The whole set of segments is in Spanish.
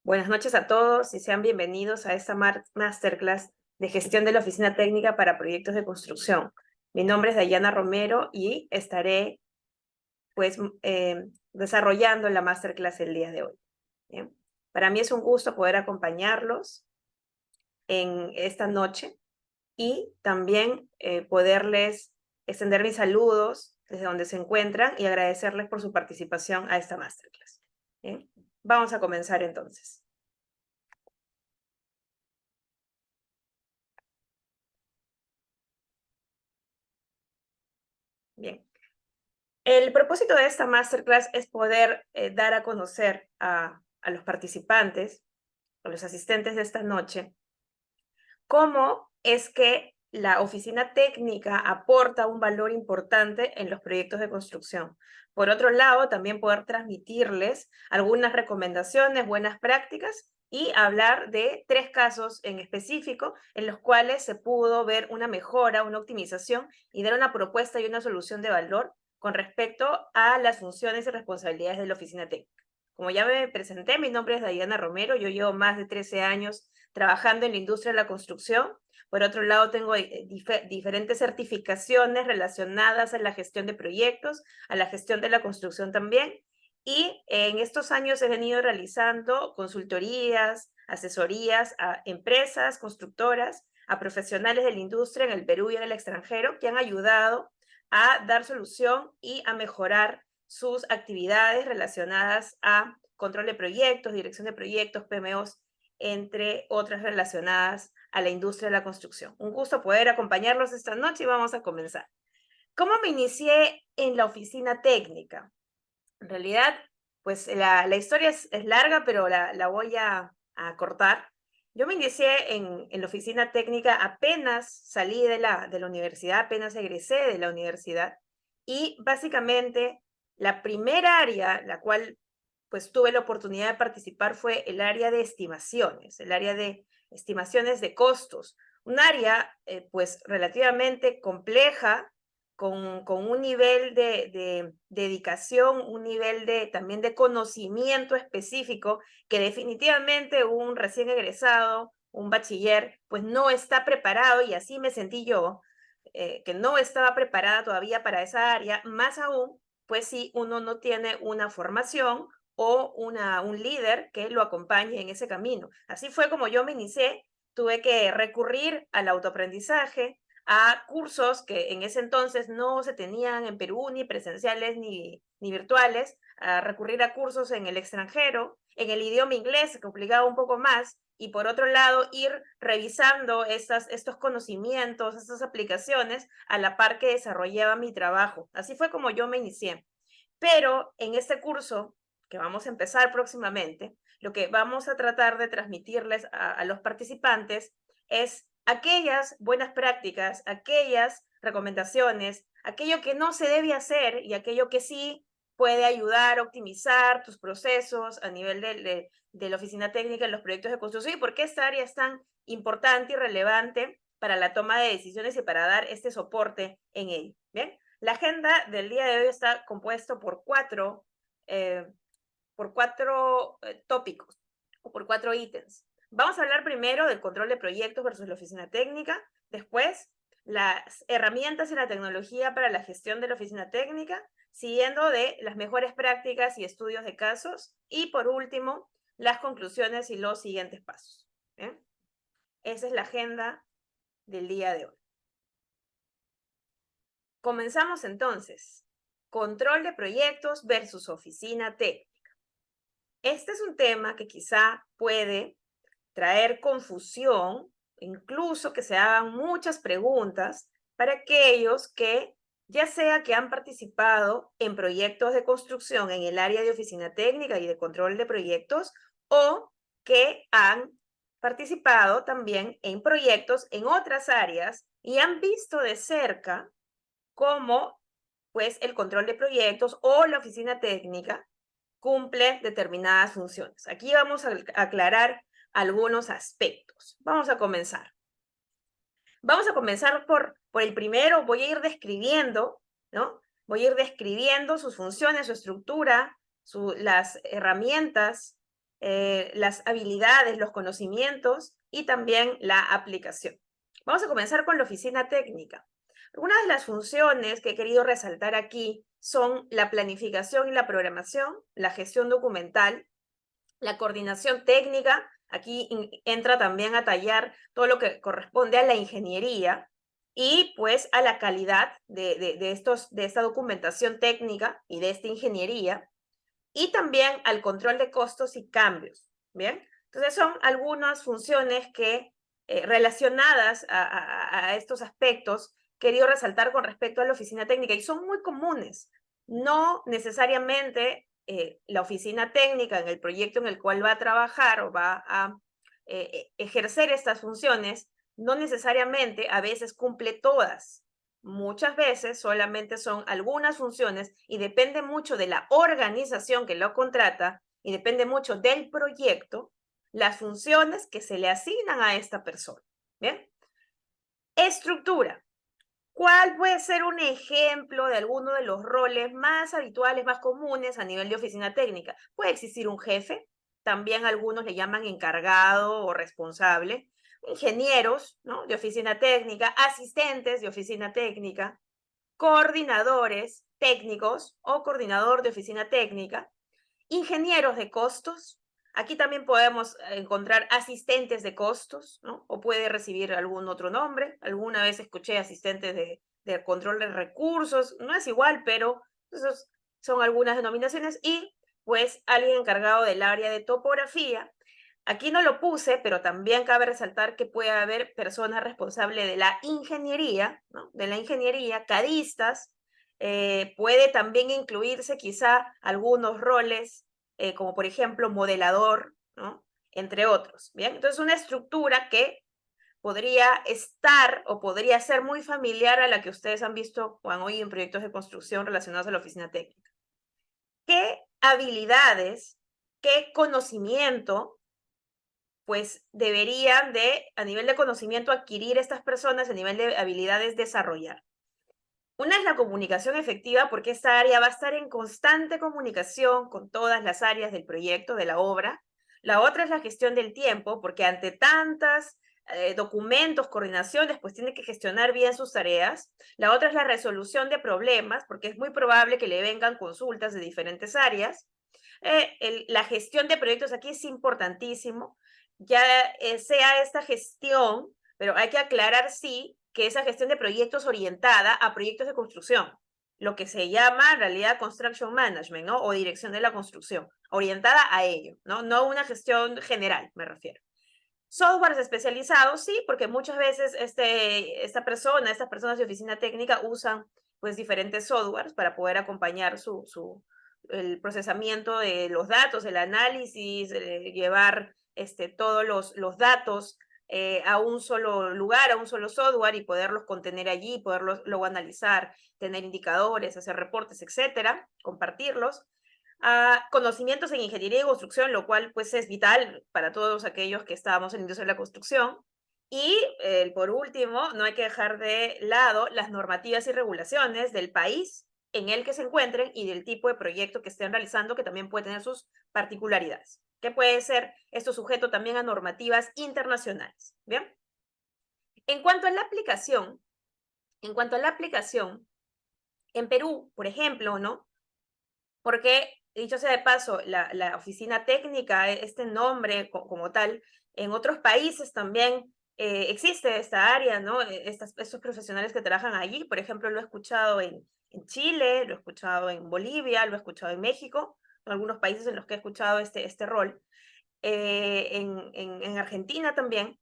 Buenas noches a todos y sean bienvenidos a esta masterclass de gestión de la oficina técnica para proyectos de construcción. Mi nombre es Dayana Romero y estaré desarrollando la masterclass el día de hoy. ¿Bien? Para mí es un gusto poder acompañarlos en esta noche y también poderles extender mis saludos desde donde se encuentran y agradecerles por su participación a esta masterclass. ¿Bien? Vamos a comenzar entonces. Bien. El propósito de esta masterclass es poder dar a conocer a los participantes, a los asistentes de esta noche, cómo es que la oficina técnica aporta un valor importante en los proyectos de construcción. Por otro lado, también poder transmitirles algunas recomendaciones, buenas prácticas y hablar de 3 casos en específico en los cuales se pudo ver una mejora, una optimización y dar una propuesta y una solución de valor con respecto a las funciones y responsabilidades de la oficina técnica. Como ya me presenté, mi nombre es Dayana Romero, yo llevo más de 13 años trabajando en la industria de la construcción. Por otro lado, tengo diferentes certificaciones relacionadas a la gestión de proyectos, a la gestión de la construcción también. Y en estos años he venido realizando consultorías, asesorías a empresas, constructoras, a profesionales de la industria en el Perú y en el extranjero que han ayudado a dar solución y a mejorar sus actividades relacionadas a control de proyectos, dirección de proyectos, PMOs, entre otras relacionadas a la industria de la construcción. Un gusto poder acompañarlos esta noche y vamos a comenzar. ¿Cómo me inicié en la oficina técnica? En realidad, pues la historia es larga, pero la voy a cortar. Yo me inicié en la oficina técnica apenas salí de la universidad, apenas egresé de la universidad, y básicamente la primera área, la cual pues tuve la oportunidad de participar, fue el área de estimaciones, el área de estimaciones de costos, un área pues relativamente compleja, con un nivel de dedicación, un nivel también de conocimiento específico que definitivamente un recién egresado, un bachiller, pues no está preparado, y así me sentí yo, que no estaba preparada todavía para esa área, más aún, pues si uno no tiene una formación o un líder que lo acompañe en ese camino. Así fue como yo me inicié, tuve que recurrir al autoaprendizaje, a cursos que en ese entonces no se tenían en Perú, ni presenciales ni virtuales, a recurrir a cursos en el extranjero, en el idioma inglés, que obligaba un poco más, y por otro lado, ir revisando estos conocimientos, estas aplicaciones, a la par que desarrollaba mi trabajo. Así fue como yo me inicié. Pero en este curso, que vamos a empezar próximamente, lo que vamos a tratar de transmitirles a los participantes es aquellas buenas prácticas, aquellas recomendaciones, aquello que no se debe hacer y aquello que sí puede ayudar a optimizar tus procesos a nivel de la oficina técnica en los proyectos de construcción, y por qué esta área es tan importante y relevante para la toma de decisiones y para dar este soporte en ello. ¿Bien? La agenda del día de hoy está compuesto eh, por cuatro tópicos o por 4 ítems. Vamos a hablar primero del control de proyectos versus la oficina técnica, después las herramientas y la tecnología para la gestión de la oficina técnica, siguiendo de las mejores prácticas y estudios de casos, y por último, las conclusiones y los siguientes pasos. ¿Bien? Esa es la agenda del día de hoy. Comenzamos entonces. Control de proyectos versus oficina técnica. Este es un tema que quizá puede traer confusión, incluso que se hagan muchas preguntas para aquellos que, ya sea que han participado en proyectos de construcción en el área de oficina técnica y de control de proyectos, o que han participado también en proyectos en otras áreas y han visto de cerca cómo pues el control de proyectos o la oficina técnica cumple determinadas funciones. Aquí vamos a aclarar algunos aspectos. Vamos a comenzar. Vamos a comenzar por el primero. Voy a ir describiendo, ¿no? Voy a ir describiendo sus funciones, su estructura, las herramientas las habilidades, los conocimientos y también la aplicación. Vamos a comenzar con la oficina técnica. Algunas de las funciones que he querido resaltar aquí son la planificación y la programación, la gestión documental, la coordinación técnica. Aquí entra también a tallar todo lo que corresponde a la ingeniería y pues a la calidad de esta documentación técnica y de esta ingeniería, y también al control de costos y cambios, ¿bien? Entonces son algunas funciones que relacionadas a estos aspectos querido resaltar con respecto a la oficina técnica, y son muy comunes. No necesariamente la oficina técnica en el proyecto en el cual va a trabajar o va a ejercer estas funciones, no necesariamente a veces cumple todas. Muchas veces solamente son algunas funciones y depende mucho de la organización que lo contrata y depende mucho del proyecto, las funciones que se le asignan a esta persona. ¿Bien? Estructura. ¿Cuál puede ser un ejemplo de alguno de los roles más habituales, más comunes a nivel de oficina técnica? Puede existir un jefe, también algunos le llaman encargado o responsable, ingenieros, ¿no?, de oficina técnica, asistentes de oficina técnica, coordinadores técnicos o coordinador de oficina técnica, ingenieros de costos. Aquí también podemos encontrar asistentes de costos, ¿no? O puede recibir algún otro nombre. Alguna vez escuché asistentes de control de recursos. No es igual, pero esos son algunas denominaciones. Y pues alguien encargado del área de topografía. Aquí no lo puse, pero también cabe resaltar que puede haber personas responsables de la ingeniería, ¿no?, de la ingeniería, cadistas. Puede también incluirse quizá algunos roles, como por ejemplo modelador, ¿no?, entre otros. Bien, entonces una estructura que podría estar o podría ser muy familiar a la que ustedes han visto o han oído en proyectos de construcción relacionados a la oficina técnica. ¿Qué habilidades, qué conocimiento pues deberían de, a nivel de conocimiento, adquirir estas personas, a nivel de habilidades, desarrollar? Una es la comunicación efectiva, porque esta área va a estar en constante comunicación con todas las áreas del proyecto, de la obra. La otra es la gestión del tiempo, porque ante tantas documentos, coordinaciones, pues tiene que gestionar bien sus tareas. La otra es la resolución de problemas, porque es muy probable que le vengan consultas de diferentes áreas. La gestión de proyectos aquí es importantísimo, ya sea esta gestión, pero hay que aclarar, sí, que esa gestión de proyectos orientada a proyectos de construcción, lo que se llama en realidad construction management, ¿no?, o dirección de la construcción, orientada a ello, ¿no? No una gestión general, me refiero. Softwares especializados, sí, porque muchas veces estas personas de oficina técnica usan pues diferentes softwares para poder acompañar el procesamiento de los datos, el análisis, llevar todos los datos a un solo lugar, a un solo software, y poderlos contener allí, poderlos luego analizar, tener indicadores, hacer reportes, etcétera, compartirlos. Conocimientos en ingeniería y construcción, lo cual pues es vital para todos aquellos que estábamos en la industria de la construcción. Y por último, no hay que dejar de lado las normativas y regulaciones del país en el que se encuentren y del tipo de proyecto que estén realizando, que también puede tener sus particularidades, que puede ser esto sujeto también a normativas internacionales. Bien, en cuanto a la aplicación, en cuanto a la aplicación, en Perú, por ejemplo, ¿no? Porque, dicho sea de paso, la oficina técnica, este nombre como tal, en otros países también existe esta área, ¿no? Estos profesionales que trabajan allí, por ejemplo, lo he escuchado en Chile, lo he escuchado en Bolivia, lo he escuchado en México, en algunos países en los que he escuchado este rol, en Argentina también.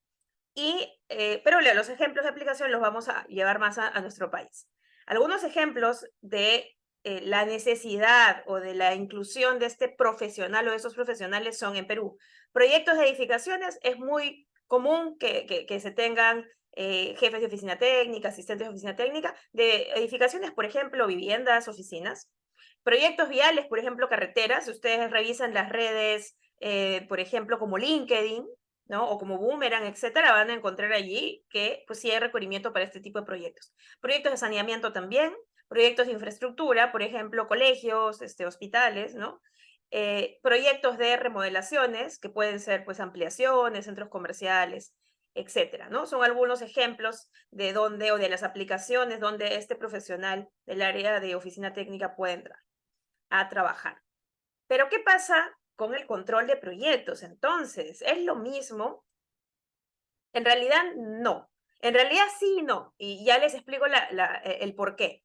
Pero los ejemplos de aplicación los vamos a llevar más a nuestro país. Algunos ejemplos de la necesidad o de la inclusión de este profesional o de esos profesionales son en Perú. Proyectos de edificaciones, es muy común que se tengan jefes de oficina técnica, asistentes de oficina técnica, de edificaciones, por ejemplo, viviendas, oficinas. Proyectos viales, por ejemplo, carreteras. Si ustedes revisan las redes, por ejemplo, como LinkedIn, ¿no?, o como Boomerang, etcétera, van a encontrar allí que pues sí hay requerimiento para este tipo de proyectos. Proyectos de saneamiento también, proyectos de infraestructura, por ejemplo, colegios, hospitales, ¿no? proyectos de remodelaciones, que pueden ser pues ampliaciones, centros comerciales, etcétera, ¿no? Son algunos ejemplos de dónde o de las aplicaciones donde este profesional del área de oficina técnica puede entrar a trabajar. Pero ¿qué pasa con el control de proyectos? Entonces, ¿es lo mismo? En realidad, no. En realidad sí y no. Y ya les explico el por qué.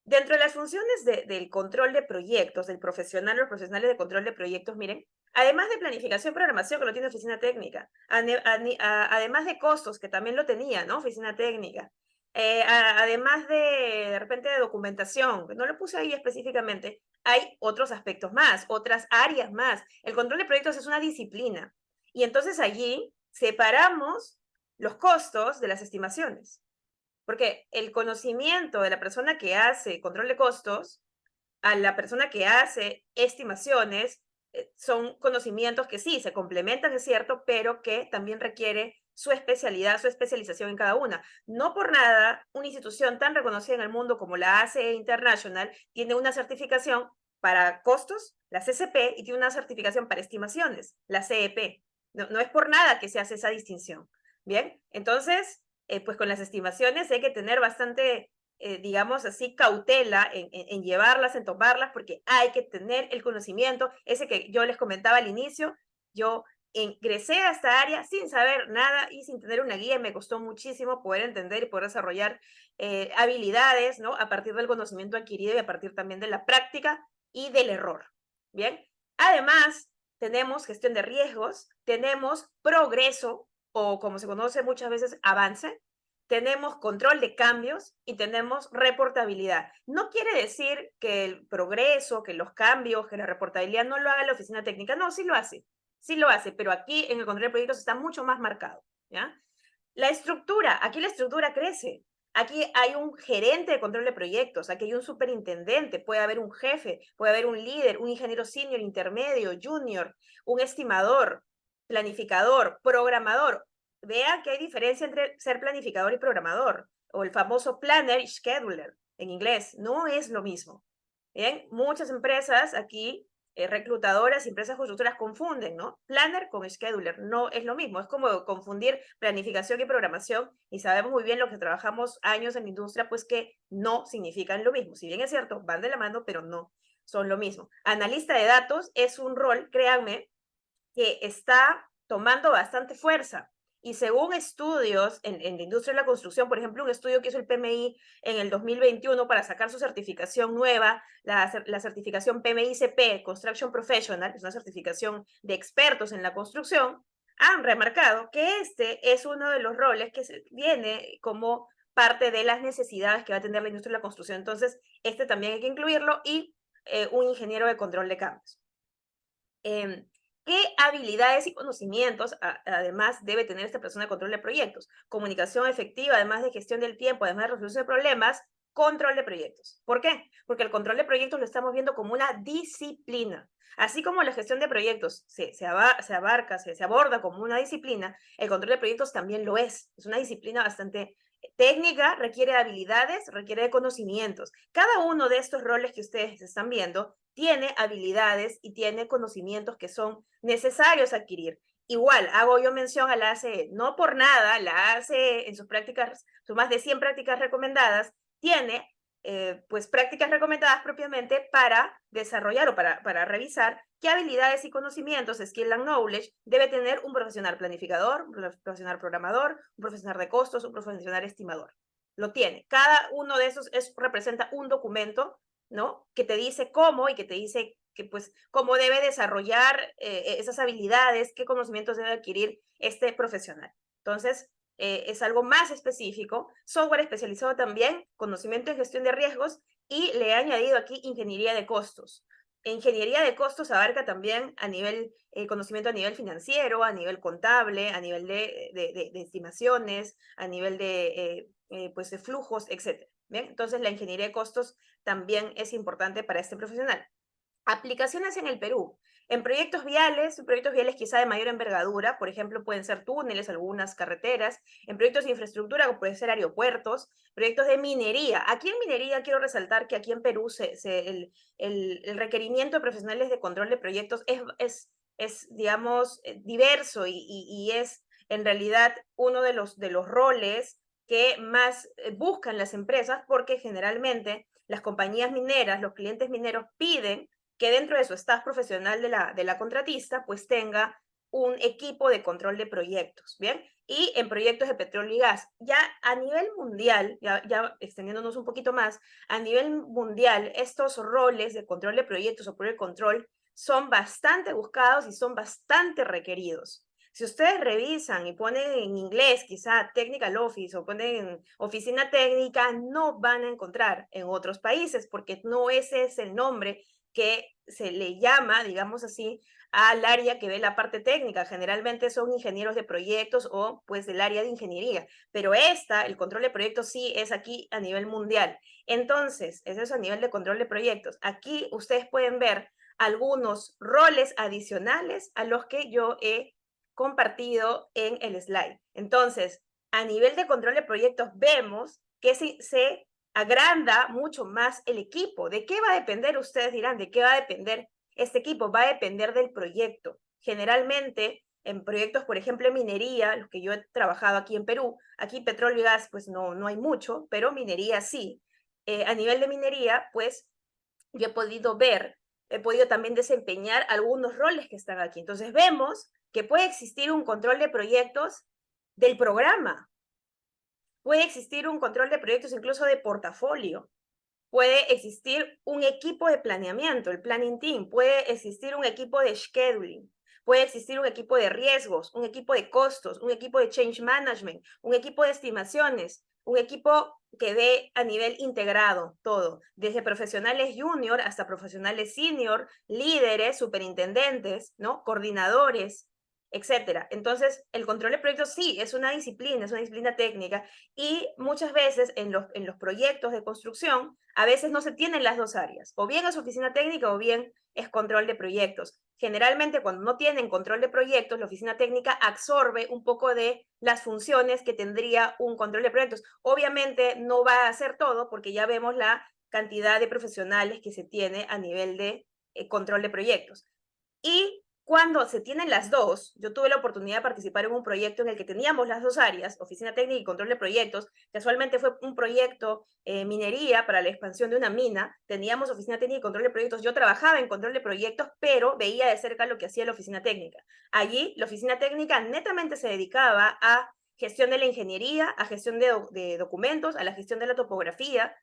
Dentro de las funciones del control de proyectos, del profesional, los profesionales de control de proyectos, miren, además de planificación y programación, que lo tiene oficina técnica, además de costos, que también lo tenía, ¿no? Oficina técnica, además de repente de documentación, que no lo puse ahí específicamente, hay otros aspectos más, otras áreas más. El control de proyectos es una disciplina. Y entonces allí separamos los costos de las estimaciones. Porque el conocimiento de la persona que hace control de costos a la persona que hace estimaciones son conocimientos que sí se complementan, es cierto, pero que también requiere su especialidad, su especialización en cada una. No por nada, una institución tan reconocida en el mundo como la ACE International tiene una certificación para costos, la CCP, y tiene una certificación para estimaciones, la CEP. No, no es por nada que se hace esa distinción. Bien, entonces, pues con las estimaciones hay que tener bastante digamos así, cautela en llevarlas, en tomarlas, porque hay que tener el conocimiento, ese que yo les comentaba al inicio. Yo ingresé a esta área sin saber nada y sin tener una guía, y me costó muchísimo poder entender y poder desarrollar habilidades, ¿no? A partir del conocimiento adquirido y a partir también de la práctica y del error. Bien, además, tenemos gestión de riesgos, tenemos progreso, o como se conoce muchas veces, avance, tenemos control de cambios y tenemos reportabilidad. No quiere decir que el progreso, que los cambios, que la reportabilidad no lo haga la oficina técnica. No, sí lo hace, pero aquí en el control de proyectos está mucho más marcado, ¿ya? La estructura, aquí la estructura crece. Aquí hay un gerente de control de proyectos, aquí hay un superintendente, puede haber un jefe, puede haber un líder, un ingeniero senior, intermedio, junior, un estimador, planificador, programador. Vea que hay diferencia entre ser planificador y programador, o el famoso planner y scheduler en inglés. No es lo mismo. Bien, muchas empresas aquí, reclutadoras, empresas constructoras confunden, ¿no? Planner con scheduler, no es lo mismo. Es como confundir planificación y programación, y sabemos muy bien los que trabajamos años en la industria, pues que no significan lo mismo. Si bien es cierto, van de la mano, pero no son lo mismo. Analista de datos es un rol, créanme, que está tomando bastante fuerza. Y según estudios en la industria de la construcción, por ejemplo, un estudio que hizo el PMI en el 2021 para sacar su certificación nueva, la certificación PMI-CP, Construction Professional, es una certificación de expertos en la construcción, han remarcado que este es uno de los roles que viene como parte de las necesidades que va a tener la industria de la construcción. Entonces, este también hay que incluirlo, y un ingeniero de control de cambios. ¿Qué habilidades y conocimientos además debe tener esta persona de control de proyectos? Comunicación efectiva, además de gestión del tiempo, además de resolución de problemas, control de proyectos. ¿Por qué? Porque el control de proyectos lo estamos viendo como una disciplina. Así como la gestión de proyectos se aborda como una disciplina, el control de proyectos también lo es. Es una disciplina bastante técnica, requiere de habilidades, requiere de conocimientos. Cada uno de estos roles que ustedes están viendo tiene habilidades y tiene conocimientos que son necesarios adquirir. Igual, hago yo mención a la ACE, no por nada, la ACE en sus prácticas, sus más de 100 prácticas recomendadas, tiene pues prácticas recomendadas propiamente para desarrollar o para revisar qué habilidades y conocimientos, skill and knowledge, debe tener un profesional planificador, un profesional programador, un profesional de costos, un profesional estimador. Lo tiene. Cada uno de esos representa un documento, ¿no? Que te dice cómo, y que te dice que, pues, cómo debe desarrollar esas habilidades, qué conocimientos debe adquirir este profesional. Entonces, es algo más específico. Software especializado también, conocimiento en gestión de riesgos, y le he añadido aquí ingeniería de costos. Ingeniería de costos abarca también a nivel, conocimiento a nivel financiero, a nivel contable, a nivel de estimaciones, a nivel pues de flujos, etc. ¿Bien? Entonces, la ingeniería de costos también es importante para este profesional. Aplicaciones en el Perú. En proyectos viales quizá de mayor envergadura, por ejemplo, pueden ser túneles, algunas carreteras, en proyectos de infraestructura, como pueden ser aeropuertos, proyectos de minería. Aquí en minería quiero resaltar que aquí en Perú el requerimiento de profesionales de control de proyectos es digamos, diverso y es en realidad uno de los roles que más buscan las empresas, porque generalmente las compañías mineras, los clientes mineros piden que dentro de su staff profesional de la contratista, pues tenga un equipo de control de proyectos, ¿bien? Y en proyectos de petróleo y gas. Ya a nivel mundial, ya extendiéndonos un poquito más, a nivel mundial, estos roles de control de proyectos o project control son bastante buscados y son bastante requeridos. Si ustedes revisan y ponen en inglés, quizá Technical Office o ponen oficina técnica, no van a encontrar en otros países porque no ese es el nombre que se le llama, digamos así, al área que ve la parte técnica. Generalmente son ingenieros de proyectos o pues del área de ingeniería, pero el control de proyectos sí es aquí a nivel mundial. Entonces, eso es a nivel de control de proyectos. Aquí ustedes pueden ver algunos roles adicionales a los que yo he compartido en el slide. Entonces, a nivel de control de proyectos vemos que se agranda mucho más el equipo. ¿De qué va a depender? Ustedes dirán, ¿de qué va a depender este equipo? Va a depender del proyecto. Generalmente, en proyectos, por ejemplo, en minería, los que yo he trabajado aquí en Perú, aquí petróleo y gas, pues no hay mucho, pero minería sí. A nivel de minería, pues yo he podido también desempeñar algunos roles que están aquí. Entonces vemos que puede existir un control de proyectos del programa, puede existir un control de proyectos incluso de portafolio, puede existir un equipo de planeamiento, el planning team, puede existir un equipo de scheduling, puede existir un equipo de riesgos, un equipo de costos, un equipo de change management, un equipo de estimaciones, un equipo que ve a nivel integrado todo, desde profesionales junior hasta profesionales senior, líderes, superintendentes, ¿no? Coordinadores, etcétera. Entonces, el control de proyectos sí, es una disciplina técnica y muchas veces en los proyectos de construcción, a veces no se tienen las dos áreas, o bien es oficina técnica o bien es control de proyectos. Generalmente cuando no tienen control de proyectos, la oficina técnica absorbe un poco de las funciones que tendría un control de proyectos. Obviamente no va a hacer todo porque ya vemos la cantidad de profesionales que se tiene a nivel de control de proyectos. Y cuando se tienen las dos, yo tuve la oportunidad de participar en un proyecto en el que teníamos las dos áreas, oficina técnica y control de proyectos. Casualmente fue un proyecto minería para la expansión de una mina. Teníamos oficina técnica y control de proyectos. Yo trabajaba en control de proyectos, pero veía de cerca lo que hacía la oficina técnica. Allí, la oficina técnica netamente se dedicaba a gestión de la ingeniería, a gestión de documentos, a la gestión de la topografía,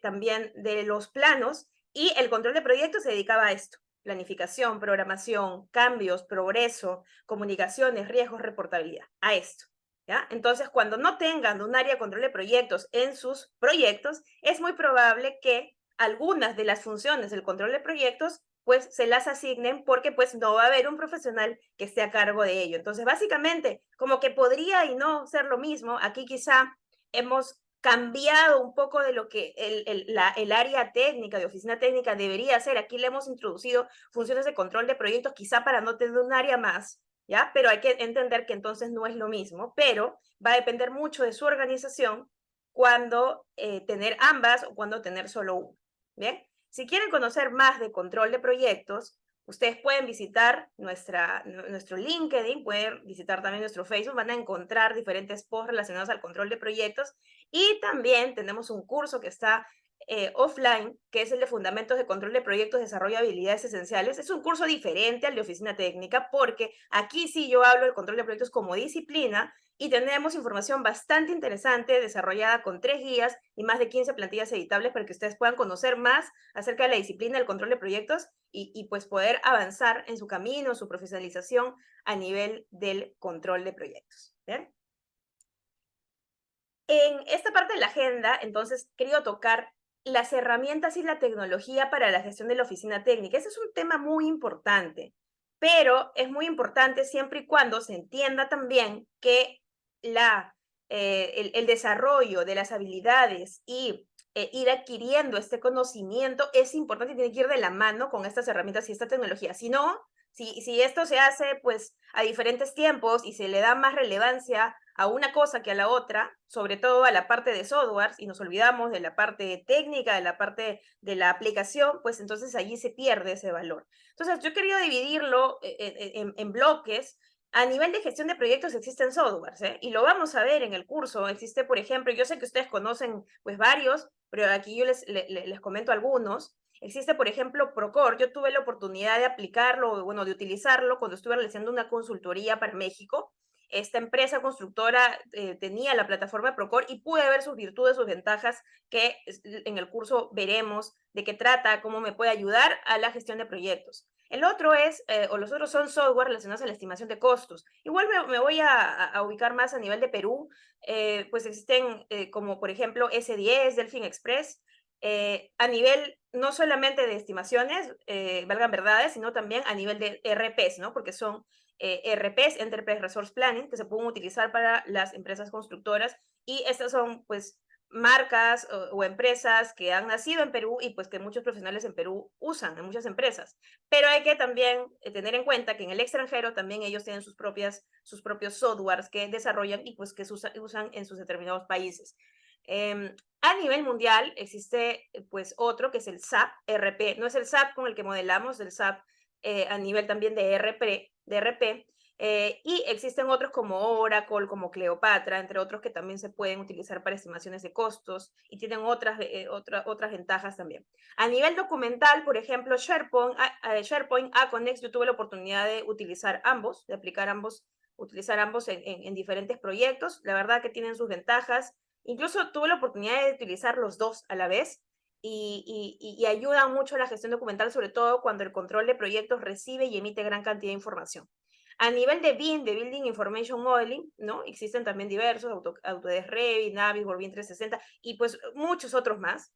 también de los planos, y el control de proyectos se dedicaba a esto: planificación, programación, cambios, progreso, comunicaciones, riesgos, reportabilidad, a esto. ¿Ya? Entonces, cuando no tengan un área de control de proyectos en sus proyectos, es muy probable que algunas de las funciones del control de proyectos pues se las asignen porque pues no va a haber un profesional que esté a cargo de ello. Entonces, básicamente, como que podría y no ser lo mismo, aquí quizá hemos cambiado un poco de lo que el área técnica, de oficina técnica, debería hacer. Aquí le hemos introducido funciones de control de proyectos, quizá para no tener un área más, ¿ya? Pero hay que entender que entonces no es lo mismo, pero va a depender mucho de su organización cuando tener ambas o cuando tener solo uno, ¿bien? Si quieren conocer más de control de proyectos, ustedes pueden visitar nuestro LinkedIn, pueden visitar también nuestro Facebook, van a encontrar diferentes posts relacionados al control de proyectos, y también tenemos un curso que está offline, que es el de Fundamentos de Control de Proyectos, Desarrollo de Habilidades Esenciales. Es un curso diferente al de Oficina Técnica, porque aquí sí yo hablo del control de proyectos como disciplina, y tenemos información bastante interesante desarrollada con 3 guías y más de 15 plantillas editables para que ustedes puedan conocer más acerca de la disciplina del control de proyectos y pues poder avanzar en su camino, en su profesionalización a nivel del control de proyectos. ¿Bien? En esta parte de la agenda, entonces, quería tocar las herramientas y la tecnología para la gestión de la oficina técnica. Ese es un tema muy importante, pero es muy importante siempre y cuando se entienda también que el desarrollo de las habilidades y ir adquiriendo este conocimiento es importante y tiene que ir de la mano con estas herramientas y esta tecnología. Si no, si esto se hace pues a diferentes tiempos y se le da más relevancia a una cosa que a la otra, sobre todo a la parte de softwares, y nos olvidamos de la parte técnica, de la parte de la aplicación, pues entonces allí se pierde ese valor. Entonces yo he querido dividirlo en bloques. A nivel de gestión de proyectos existen softwares, ¿eh? Y lo vamos a ver en el curso. Existe, por ejemplo, yo sé que ustedes conocen pues varios, pero aquí yo les comento algunos. Existe, por ejemplo, Procore. Yo tuve la oportunidad de aplicarlo, bueno, de utilizarlo cuando estuve realizando una consultoría para México. Esta empresa constructora tenía la plataforma Procore y pude ver sus virtudes, sus ventajas, que en el curso veremos de qué trata, cómo me puede ayudar a la gestión de proyectos. El otro es, o los otros son software relacionados a la estimación de costos. Igual me voy a ubicar más a nivel de Perú, pues existen como por ejemplo S10, Delfin Express, a nivel no solamente de estimaciones, valgan verdades, sino también a nivel de ERPs, ¿no? Porque son ERPs, Enterprise Resource Planning, que se pueden utilizar para las empresas constructoras, y estas son pues marcas o empresas que han nacido en Perú y pues que muchos profesionales en Perú usan en muchas empresas. Pero hay que también tener en cuenta que en el extranjero también ellos tienen sus propios softwares que desarrollan y pues que usan en sus determinados países. A nivel mundial existe pues otro que es el SAP RP. No es el SAP con el que modelamos, el SAP a nivel también de RP, y existen otros como Oracle, como Cleopatra, entre otros que también se pueden utilizar para estimaciones de costos y tienen otras ventajas también. A nivel documental, por ejemplo, SharePoint, Aconex, yo tuve la oportunidad de utilizar ambos, de aplicar ambos, utilizar ambos en diferentes proyectos. La verdad que tienen sus ventajas. Incluso tuve la oportunidad de utilizar los dos a la vez y ayudan mucho a la gestión documental, sobre todo cuando el control de proyectos recibe y emite gran cantidad de información. A nivel de BIM, de Building Information Modeling, ¿no? Existen también diversos, Autodesk Revit, Navisworks, BIM 360 y pues muchos otros más.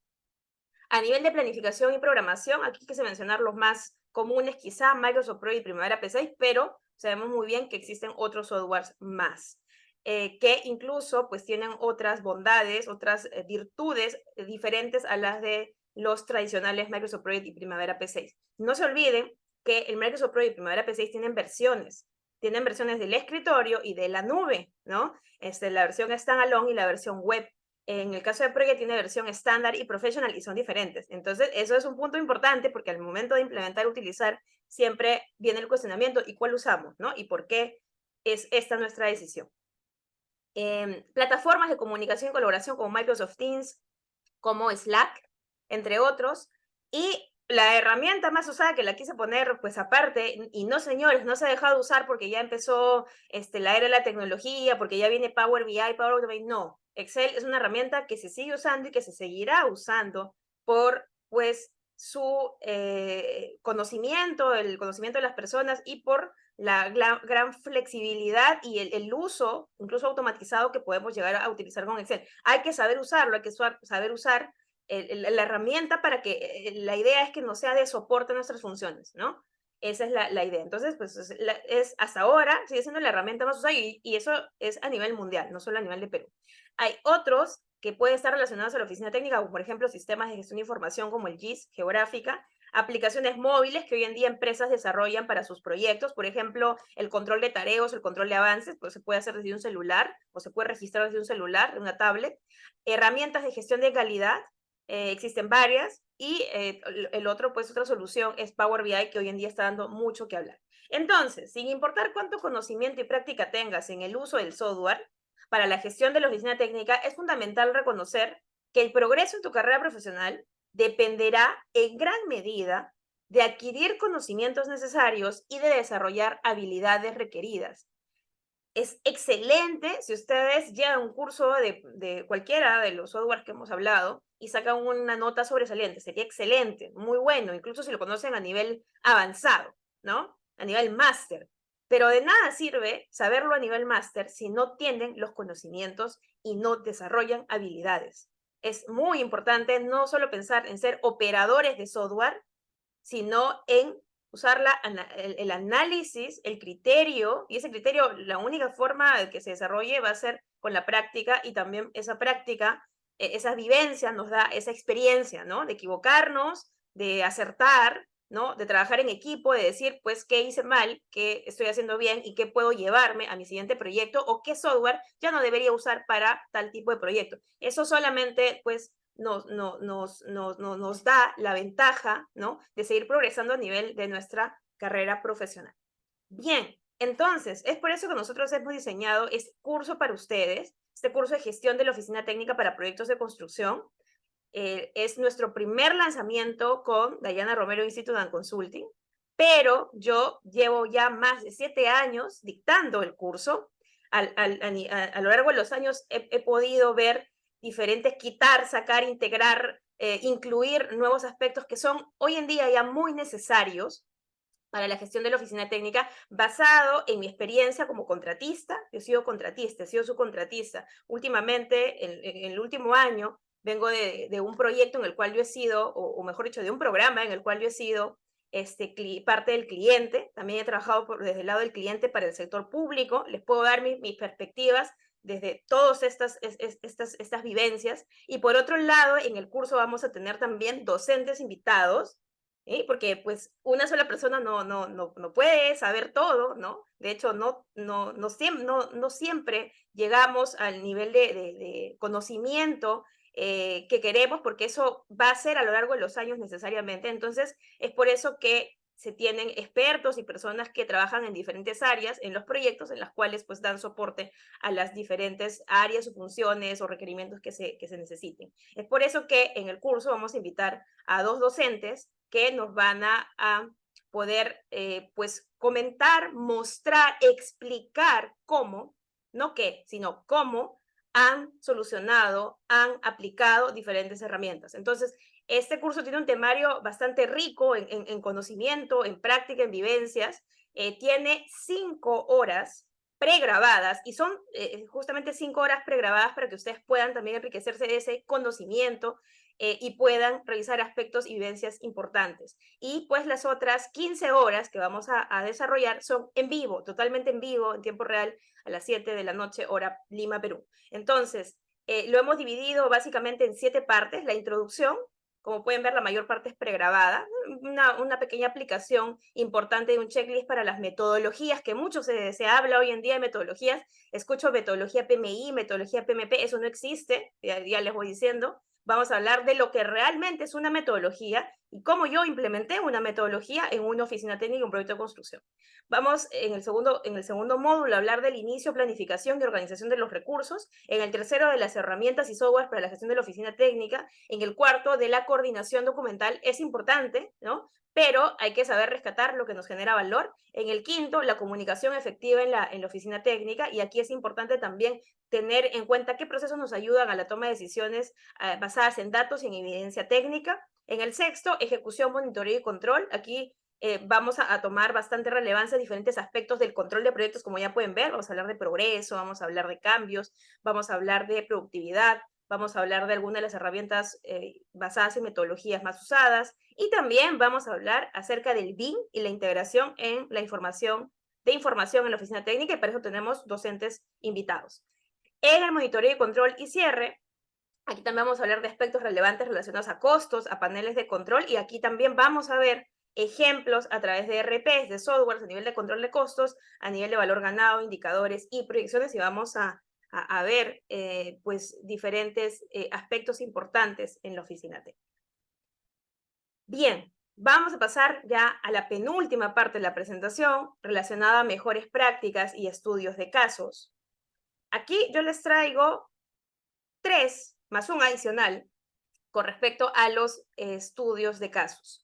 A nivel de planificación y programación, aquí hay que mencionar los más comunes, quizá Microsoft Project y Primavera P6, pero sabemos muy bien que existen otros softwares más, que incluso pues tienen otras bondades, otras virtudes diferentes a las de los tradicionales Microsoft Project y Primavera P6. No se olviden que el Microsoft Project y Primavera P6 tienen versiones del escritorio y de la nube, ¿no? La versión standalone y la versión web. En el caso de Project tiene versión estándar y professional y son diferentes. Entonces, eso es un punto importante porque al momento de implementar, utilizar, siempre viene el cuestionamiento y cuál usamos, ¿no? Y por qué es esta nuestra decisión. Plataformas de comunicación y colaboración como Microsoft Teams, como Slack, entre otros. Y la herramienta más usada que la quise poner, pues aparte, y no señores, no se ha dejado de usar porque ya empezó la era de la tecnología, porque ya viene Power BI, Power Automate, no. Excel es una herramienta que se sigue usando y que se seguirá usando por, pues, su conocimiento, el conocimiento de las personas y por la gran flexibilidad y el uso, incluso automatizado, que podemos llegar a utilizar con Excel. Hay que saber usarlo, hay que saber usar la herramienta para que la idea es que no sea de soporte a nuestras funciones, ¿no? Esa es la idea. Entonces, pues hasta ahora sigue siendo la herramienta más usada y eso es a nivel mundial, no solo a nivel de Perú. Hay otros que pueden estar relacionados a la oficina técnica, como por ejemplo sistemas de gestión de información como el GIS, geográfica, aplicaciones móviles que hoy en día empresas desarrollan para sus proyectos, por ejemplo, el control de tareas, el control de avances, pues se puede hacer desde un celular o se puede registrar desde un celular, de una tablet. Herramientas de gestión de calidad, existen varias, y el otro, pues otra solución es Power BI, que hoy en día está dando mucho que hablar. Entonces, sin importar cuánto conocimiento y práctica tengas en el uso del software, para la gestión de la oficina técnica es fundamental reconocer que el progreso en tu carrera profesional dependerá en gran medida de adquirir conocimientos necesarios y de desarrollar habilidades requeridas. Es excelente si ustedes llevan un curso de cualquiera de los softwares que hemos hablado y sacan una nota sobresaliente. Sería excelente, muy bueno, incluso si lo conocen a nivel avanzado, ¿no? A nivel máster. Pero de nada sirve saberlo a nivel máster si no tienen los conocimientos y no desarrollan habilidades. Es muy importante no solo pensar en ser operadores de software, sino en usar el análisis, el criterio, y ese criterio, la única forma de que se desarrolle va a ser con la práctica, y también esa práctica esa vivencia nos da esa experiencia, ¿no? De equivocarnos, de acertar, ¿no? De trabajar en equipo, de decir, pues, qué hice mal, qué estoy haciendo bien y qué puedo llevarme a mi siguiente proyecto o qué software ya no debería usar para tal tipo de proyecto. Eso solamente, pues, nos da la ventaja, ¿no? De seguir progresando a nivel de nuestra carrera profesional. Bien, entonces, es por eso que nosotros hemos diseñado este curso para ustedes, este curso de gestión de la oficina técnica para proyectos de construcción. Es nuestro primer lanzamiento con Dayana Romero Institute and Consulting, pero yo llevo ya más de 7 años dictando el curso. A lo largo de los años he podido ver diferentes, quitar, sacar, integrar, incluir nuevos aspectos que son hoy en día ya muy necesarios para la gestión de la oficina técnica, basado en mi experiencia como contratista. Yo he sido contratista, he sido subcontratista. Últimamente, en el último año, vengo de un proyecto en el cual yo he sido, o mejor dicho, de un programa en el cual yo he sido parte del cliente. También he trabajado desde el lado del cliente para el sector público. Les puedo dar mis perspectivas desde todas estas vivencias. Y por otro lado, en el curso vamos a tener también docentes invitados, ¿sí? Porque pues una sola persona no puede saber todo, ¿no? De hecho, no siempre llegamos al nivel de conocimiento que queremos, porque eso va a ser a lo largo de los años necesariamente. Entonces, es por eso que se tienen expertos y personas que trabajan en diferentes áreas en los proyectos en las cuales pues dan soporte a las diferentes áreas o funciones o requerimientos que se necesiten. Es por eso que en el curso vamos a invitar a 2 docentes que nos van a poder pues comentar, mostrar, explicar cómo, no qué, sino cómo han solucionado, han aplicado diferentes herramientas. Entonces, este curso tiene un temario bastante rico en conocimiento, en práctica, en vivencias. Tiene 5 horas pregrabadas y son justamente 5 horas pregrabadas para que ustedes puedan también enriquecerse de ese conocimiento y puedan revisar aspectos y vivencias importantes. Y pues las otras 15 horas que vamos a desarrollar son en vivo, totalmente en vivo, en tiempo real, a las 7 de la noche, hora Lima, Perú. Entonces, lo hemos dividido básicamente en 7 partes. La introducción, como pueden ver, la mayor parte es pregrabada. Una pequeña aplicación importante de un checklist para las metodologías, que mucho se habla hoy en día de metodologías. Escucho metodología PMI, metodología PMP, eso no existe, ya les voy diciendo. Vamos a hablar de lo que realmente es una metodología y cómo yo implementé una metodología en una oficina técnica, un proyecto de construcción. Vamos en el segundo módulo a hablar del inicio, planificación y organización de los recursos. En el tercero, de las herramientas y software para la gestión de la oficina técnica. En el cuarto, de la coordinación documental. Es importante, ¿no? Pero hay que saber rescatar lo que nos genera valor. En el quinto, la comunicación efectiva en la oficina técnica, y aquí es importante también tener en cuenta qué procesos nos ayudan a la toma de decisiones basadas en datos y en evidencia técnica. En el sexto, ejecución, monitoreo y control. Aquí vamos a tomar bastante relevancia diferentes aspectos del control de proyectos, como ya pueden ver. Vamos a hablar de progreso, vamos a hablar de cambios, vamos a hablar de productividad, vamos a hablar de algunas de las herramientas basadas en metodologías más usadas, y también vamos a hablar acerca del BIM y la integración en la información en la oficina técnica, y para eso tenemos docentes invitados. En el monitoreo y control y cierre, aquí también vamos a hablar de aspectos relevantes relacionados a costos, a paneles de control, y aquí también vamos a ver ejemplos a través de RPs, de softwares a nivel de control de costos, a nivel de valor ganado, indicadores y proyecciones, y vamos a ver pues diferentes aspectos importantes en la oficina técnica. Bien, vamos a pasar ya a la penúltima parte de la presentación relacionada a mejores prácticas y estudios de casos. Aquí yo les traigo 3 más un adicional con respecto a los estudios de casos.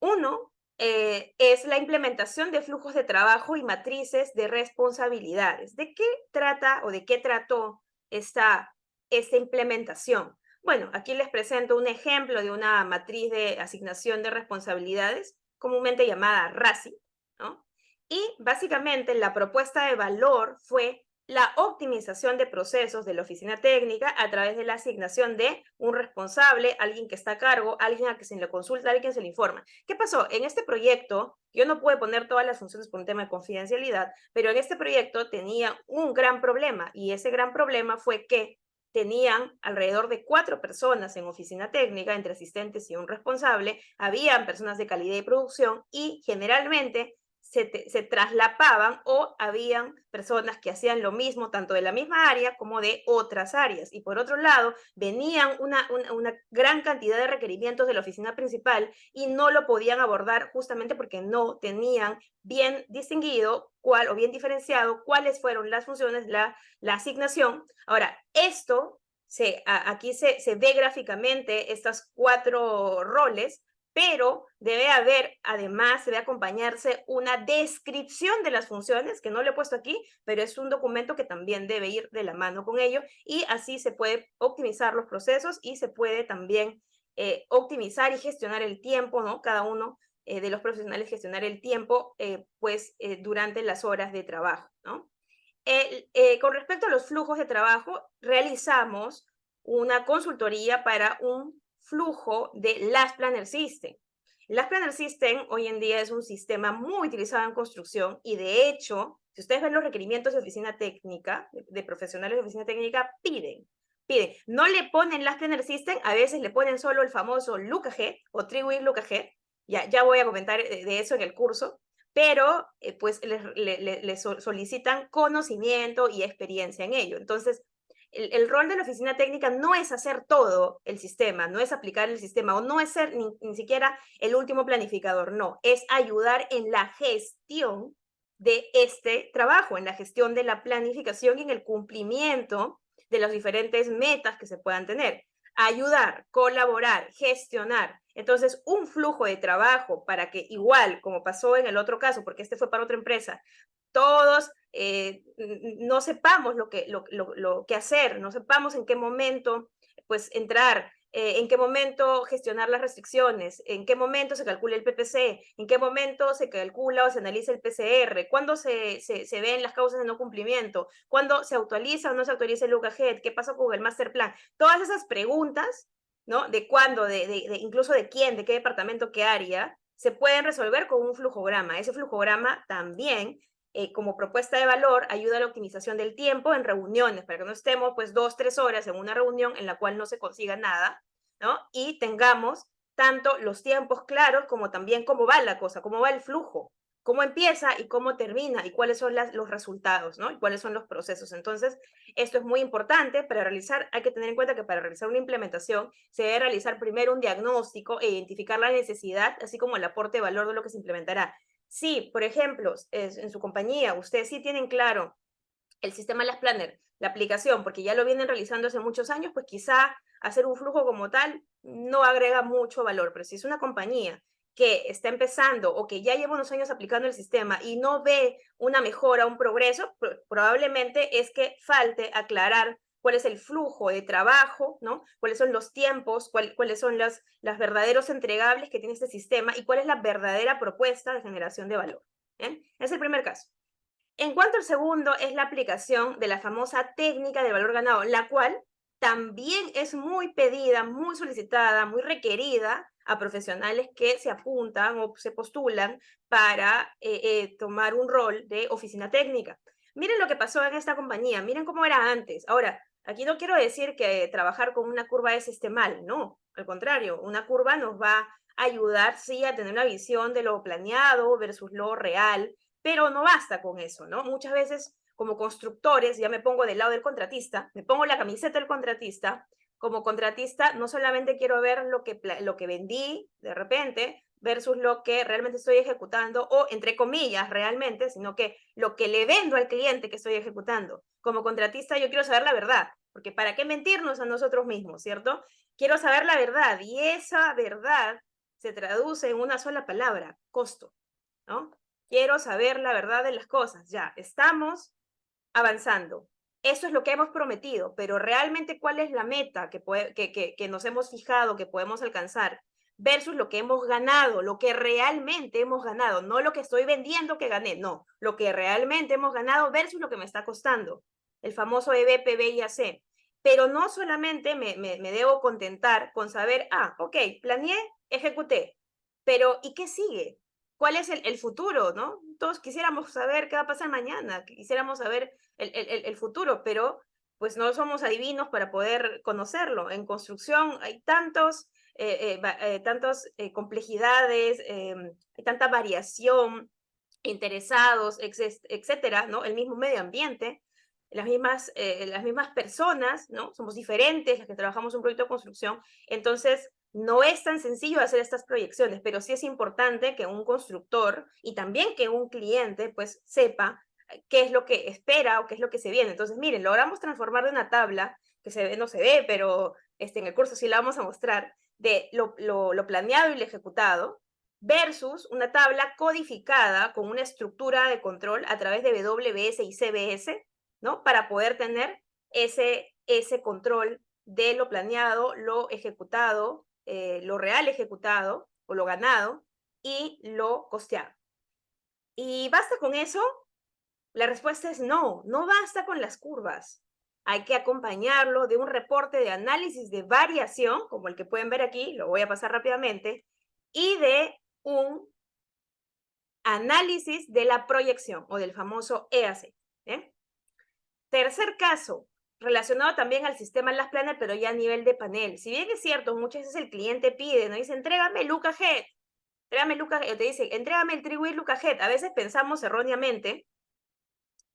Uno es la implementación de flujos de trabajo y matrices de responsabilidades. ¿De qué trata o de qué trató esta implementación? Bueno, aquí les presento un ejemplo de una matriz de asignación de responsabilidades, comúnmente llamada RACI, ¿no? Y básicamente la propuesta de valor fue la optimización de procesos de la oficina técnica a través de la asignación de un responsable, alguien que está a cargo, alguien a quien se le consulta, alguien que se le informa. ¿Qué pasó? En este proyecto, yo no pude poner todas las funciones por un tema de confidencialidad, pero en este proyecto tenía un gran problema, y ese gran problema fue que tenían alrededor de 4 personas en oficina técnica, entre asistentes y un responsable, habían personas de calidad y producción y generalmente se traslapaban o habían personas que hacían lo mismo tanto de la misma área como de otras áreas. Y por otro lado, venían una gran cantidad de requerimientos de la oficina principal y no lo podían abordar justamente porque no tenían bien distinguido cuál o bien diferenciado cuáles fueron las funciones, la asignación. Ahora, esto aquí se ve gráficamente estas 4 roles, pero debe haber, además, debe acompañarse una descripción de las funciones, que no lo he puesto aquí, pero es un documento que también debe ir de la mano con ello, y así se puede optimizar los procesos y se puede también optimizar y gestionar el tiempo, ¿no? Cada uno de los profesionales gestionar el tiempo, durante las horas de trabajo, ¿no? Con respecto a los flujos de trabajo, realizamos una consultoría para un flujo de Last Planner System. Last Planner System hoy en día es un sistema muy utilizado en construcción y de hecho, si ustedes ven los requerimientos de oficina técnica, de profesionales de oficina técnica, piden. No le ponen Last Planner System, a veces le ponen solo el famoso LucaG o TreeWing LucaG. Ya voy a comentar de eso en el curso, pero pues les solicitan conocimiento y experiencia en ello. Entonces, el rol de la oficina técnica no es hacer todo el sistema, no es aplicar el sistema o no es ser ni siquiera el último planificador, no, es ayudar en la gestión de este trabajo, en la gestión de la planificación y en el cumplimiento de las diferentes metas que se puedan tener. Ayudar, colaborar, gestionar. Entonces, un flujo de trabajo para que igual, como pasó en el otro caso, porque este fue para otra empresa, todos no sepamos lo que hacer, no sepamos en qué momento pues entrar, en qué momento gestionar las restricciones, en qué momento se calcula el PPC, en qué momento se calcula o se analiza el PCR, cuándo se ven las causas de no cumplimiento, cuándo se actualiza o no se actualiza el UCAGED, qué pasa con el master plan. Todas esas preguntas, ¿no? De cuándo, incluso de quién, de qué departamento, qué área, se pueden resolver con un flujograma. Ese flujograma también como propuesta de valor, ayuda a la optimización del tiempo en reuniones, para que no estemos pues 2, 3 horas en una reunión en la cual no se consiga nada, ¿no? Y tengamos tanto los tiempos claros como también cómo va la cosa, cómo va el flujo, cómo empieza y cómo termina y cuáles son los resultados, ¿no? Y cuáles son los procesos. Entonces, esto es muy importante para realizar, hay que tener en cuenta que para realizar una implementación se debe realizar primero un diagnóstico e identificar la necesidad, así como el aporte de valor de lo que se implementará. Sí, por ejemplo, en su compañía, ustedes sí tienen claro el sistema Last Planner, la aplicación, porque ya lo vienen realizando hace muchos años, pues quizá hacer un flujo como tal no agrega mucho valor, pero si es una compañía que está empezando o que ya lleva unos años aplicando el sistema y no ve una mejora, un progreso, probablemente es que falte aclarar cuál es el flujo de trabajo, ¿no? Cuáles son los tiempos, cuáles son los verdaderos entregables que tiene este sistema y cuál es la verdadera propuesta de generación de valor. ¿Bien? Es el primer caso. En cuanto al segundo, es la aplicación de la famosa técnica de valor ganado, la cual también es muy pedida, muy solicitada, muy requerida a profesionales que se apuntan o se postulan para tomar un rol de oficina técnica. Miren lo que pasó en esta compañía, miren cómo era antes. Ahora, aquí no quiero decir que trabajar con una curva esté mal, no, al contrario, una curva nos va a ayudar, sí, a tener una visión de lo planeado versus lo real, pero no basta con eso, ¿no? Muchas veces como constructores, ya me pongo del lado del contratista, me pongo la camiseta del contratista, como contratista no solamente quiero ver lo que vendí de repente versus lo que realmente estoy ejecutando o entre comillas realmente, sino que lo que le vendo al cliente que estoy ejecutando. Como contratista yo quiero saber la verdad, porque ¿para qué mentirnos a nosotros mismos, cierto? Quiero saber la verdad y esa verdad se traduce en una sola palabra, costo, ¿no? Quiero saber la verdad de las cosas. Ya, estamos avanzando. Eso es lo que hemos prometido, pero realmente cuál es la meta que nos hemos fijado, que podemos alcanzar, versus lo que hemos ganado, lo que realmente hemos ganado, no lo que estoy vendiendo que gané, no, lo que realmente hemos ganado versus lo que me está costando. El famoso EB, PB y AC. Pero no solamente me debo contentar con saber, ok, planeé, ejecuté, pero ¿y qué sigue? ¿Cuál es el futuro, no? Todos quisiéramos saber qué va a pasar mañana, quisiéramos saber el futuro, pero pues no somos adivinos para poder conocerlo. En construcción hay tantas complejidades, hay tanta variación, interesados, etcétera, ¿no? El mismo medio ambiente, las mismas personas, ¿no? Somos diferentes las que trabajamos un proyecto de construcción, entonces no es tan sencillo hacer estas proyecciones, pero sí es importante que un constructor y también que un cliente pues sepa qué es lo que espera o qué es lo que se viene. Entonces, miren, logramos transformar de una tabla que se ve, no se ve, pero en el curso sí la vamos a mostrar, de lo planeado y lo ejecutado, versus una tabla codificada con una estructura de control a través de WS y CBS, ¿no? Para poder tener ese control de lo planeado, lo ejecutado, lo real ejecutado o lo ganado y lo costeado. ¿Y basta con eso? La respuesta es no, no basta con las curvas. Hay que acompañarlo de un reporte de análisis de variación, como el que pueden ver aquí, lo voy a pasar rápidamente, y de un análisis de la proyección o del famoso EAC. ¿eh? Tercer caso, relacionado también al sistema Last Planner, pero ya a nivel de panel. Si bien es cierto, muchas veces el cliente pide, ¿no? Dice, entrégame Lucajet, entrégame Lucajet, te dice, entrégame el Triwheel Lucajet. A veces pensamos erróneamente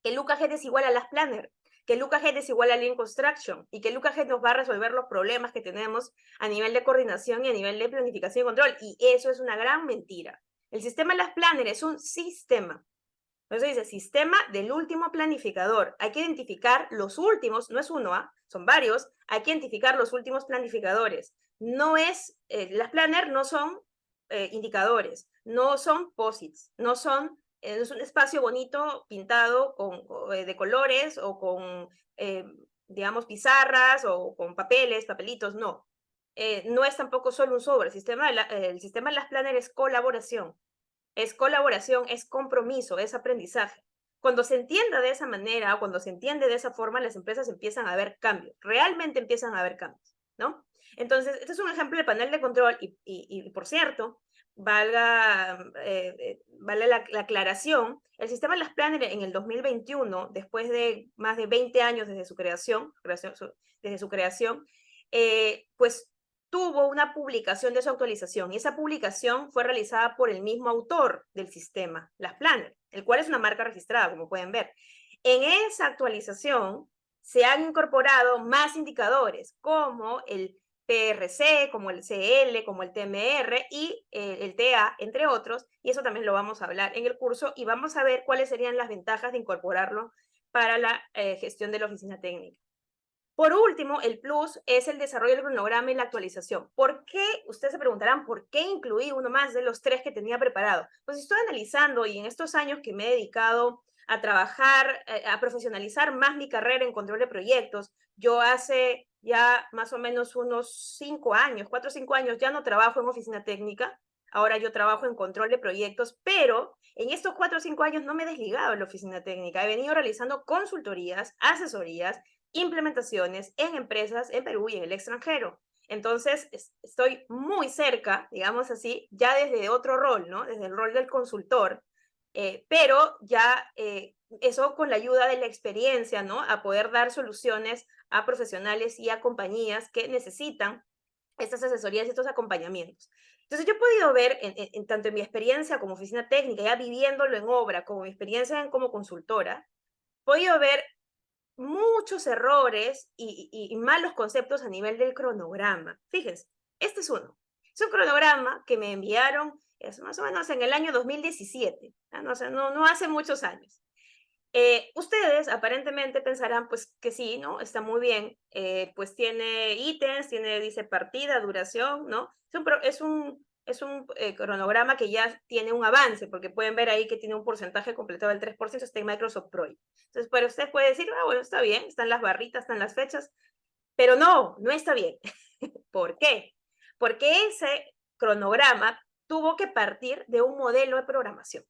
que Lucajet es igual a Last Planner, que Lucajet es igual a Lean Construction y que Lucajet nos va a resolver los problemas que tenemos a nivel de coordinación y a nivel de planificación y control. Y eso es una gran mentira. El sistema Last Planner es un sistema. Entonces dice, sistema del último planificador. Hay que identificar los últimos, no es uno, son varios, hay que identificar los últimos planificadores. No es, las planner no son indicadores, no son posits, no son, es un espacio bonito pintado de colores o con, digamos, pizarras o con papeles, papelitos, no. No es tampoco solo un sobre, el sistema de las planner es colaboración. Es colaboración, es compromiso, es aprendizaje. Cuando se entienda de esa manera, cuando se entiende de esa forma, las empresas empiezan a ver cambios, realmente empiezan a ver cambios, ¿no? Entonces, este es un ejemplo de panel de control y por cierto, vale la aclaración, el sistema de las Planner en el 2021, después de más de 20 años desde su creación pues tuvo una publicación de su actualización y esa publicación fue realizada por el mismo autor del sistema, Las Planner, el cual es una marca registrada, como pueden ver. En esa actualización se han incorporado más indicadores como el PRC, como el CL, como el TMR y el TA, entre otros, y eso también lo vamos a hablar en el curso y vamos a ver cuáles serían las ventajas de incorporarlo para la gestión de la oficina técnica. Por último, el plus es el desarrollo del cronograma y la actualización. ¿Por qué? Ustedes se preguntarán, ¿por qué incluí uno más de los 3 que tenía preparado? Pues estoy analizando y en estos años que me he dedicado a trabajar, a profesionalizar más mi carrera en control de proyectos, yo hace ya más o menos unos 5 años, 4 o 5 años, ya no trabajo en oficina técnica, ahora yo trabajo en control de proyectos, pero en estos 4 o 5 años no me he desligado de la oficina técnica, he venido realizando consultorías, asesorías, implementaciones en empresas en Perú y en el extranjero. Entonces, estoy muy cerca, digamos así, ya desde otro rol, ¿no? Desde el rol del consultor, pero ya eso con la ayuda de la experiencia, ¿no? A poder dar soluciones a profesionales y a compañías que necesitan estas asesorías y estos acompañamientos. Entonces, yo he podido ver, tanto en mi experiencia como oficina técnica, ya viviéndolo en obra, como mi experiencia como consultora, he podido ver muchos errores y malos conceptos a nivel del cronograma. Fíjense, este es uno. Es un cronograma que me enviaron, es más o menos en el año 2017, no hace muchos años. Ustedes aparentemente pensarán pues que sí, ¿no? Está muy bien, pues tiene ítems, dice partida, duración, ¿no? Es un cronograma que ya tiene un avance, porque pueden ver ahí que tiene un porcentaje completado del 3%, está en Microsoft Project. Entonces, pero usted puede decir, bueno, está bien, están las barritas, están las fechas, pero no está bien. ¿Por qué? Porque ese cronograma tuvo que partir de un modelo de programación.